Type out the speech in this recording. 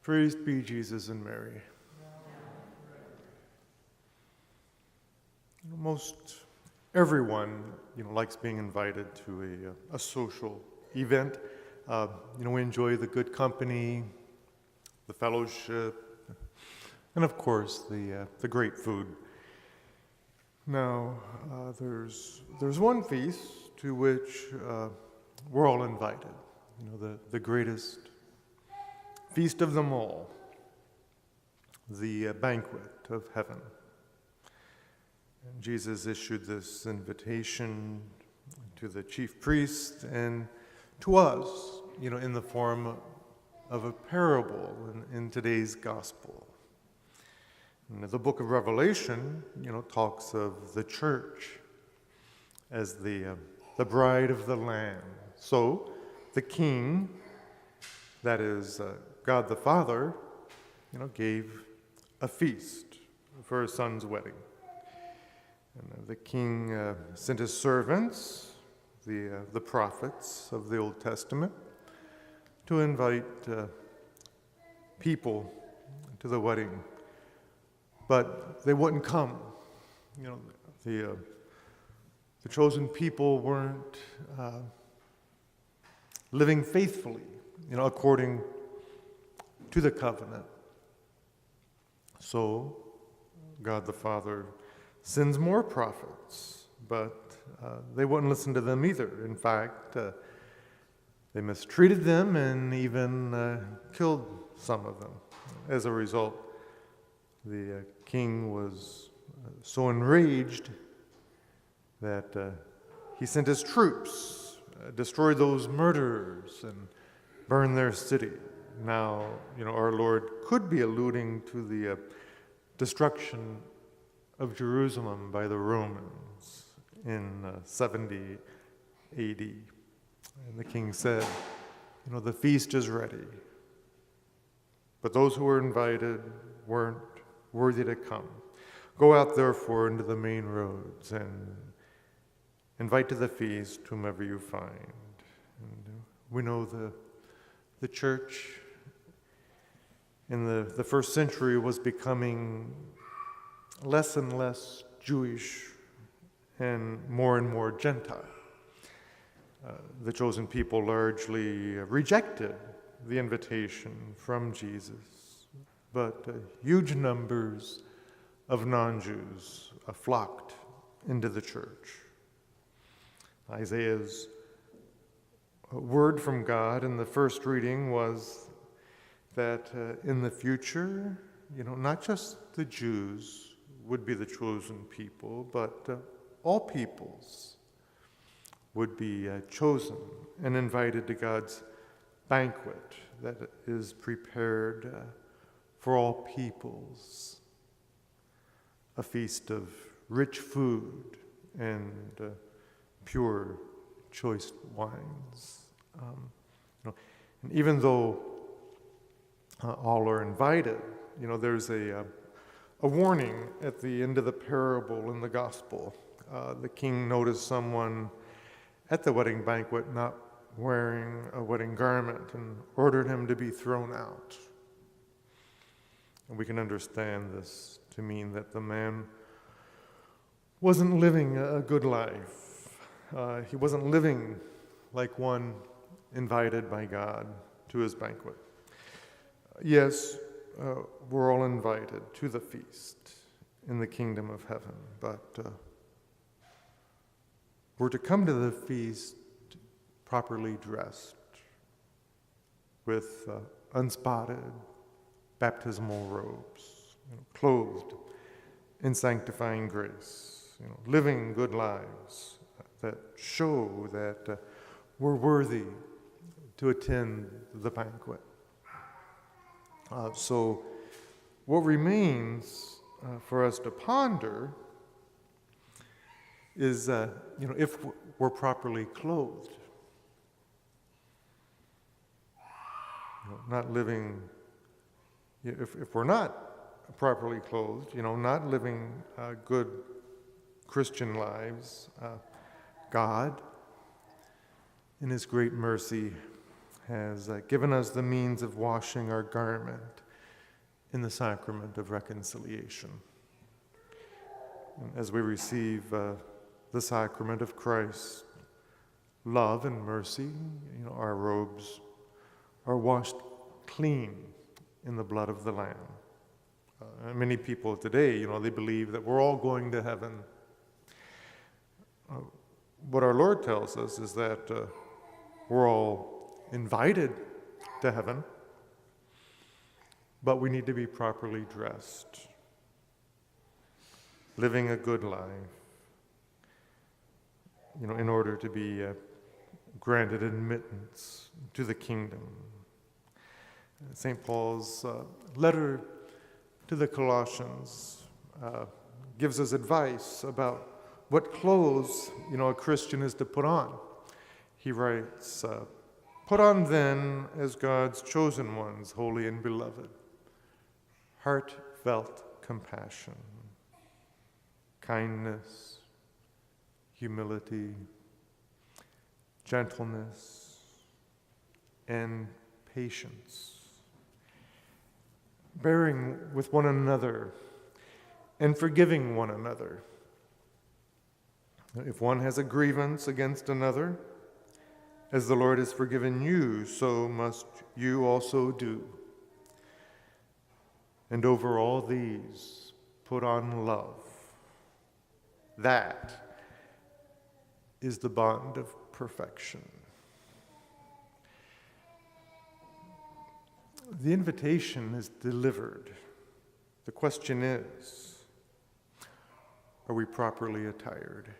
Praised be Jesus and Mary. Most everyone, likes being invited to a social event. We enjoy the good company, the fellowship, and of course the great food. Now, there's one feast to which we're all invited. The greatest feast of them all, the banquet of heaven. And Jesus issued this invitation to the chief priests and to us, in the form of a parable in today's gospel. And the book of Revelation, talks of the church as the bride of the Lamb. So the King, that is God the Father, gave a feast for his son's wedding. And the king sent his servants, the prophets of the Old Testament, to invite people to the wedding. But they wouldn't come. The chosen people weren't living faithfully, according to the covenant. So God the Father sends more prophets, but they wouldn't listen to them either. In fact, they mistreated them and even killed some of them. As a result, the king was so enraged that he sent his troops, destroyed those murderers, and burned their city. Now, our Lord could be alluding to the destruction of Jerusalem by the Romans in 70 AD. And the king said, the feast is ready. But those who were invited weren't worthy to come. Go out, therefore, into the main roads and invite to the feast whomever you find. And we know the church in the first century was becoming less and less Jewish and more Gentile. The chosen people largely rejected the invitation from Jesus, but huge numbers of non-Jews flocked into the church. Isaiah's word from God in the first reading was that in the future, not just the Jews would be the chosen people, but all peoples would be chosen and invited to God's banquet that is prepared for all peoples, a feast of rich food and pure, choice wines. And even though all are invited, there's a warning at the end of the parable in the gospel. The king noticed someone at the wedding banquet not wearing a wedding garment and ordered him to be thrown out. And we can understand this to mean that the man wasn't living a good life. He wasn't living like one invited by God to his banquet. Yes, we're all invited to the feast in the kingdom of heaven, but we're to come to the feast properly dressed with unspotted baptismal robes, clothed in sanctifying grace, living good lives that show that we're worthy to attend the banquet. So what remains for us to ponder is, if we're properly clothed, not living, if we're not properly clothed, not living good Christian lives, God, in His great mercy, has given us the means of washing our garment in the sacrament of reconciliation. As we receive the sacrament of Christ, love and mercy, our robes are washed clean in the blood of the Lamb. Many people today, they believe that we're all going to heaven. What our Lord tells us is that we're all invited to heaven, but we need to be properly dressed, living a good life, in order to be granted admittance to the kingdom. St. Paul's letter to the Colossians gives us advice about what clothes, a Christian is to put on. He writes, "Put on then, as God's chosen ones, holy and beloved, heartfelt compassion, kindness, humility, gentleness, and patience, bearing with one another and forgiving one another. If one has a grievance against another, as the Lord has forgiven you, so must you also do. And over all these, put on love. That is the bond of perfection." The invitation is delivered. The question is, are we properly attired?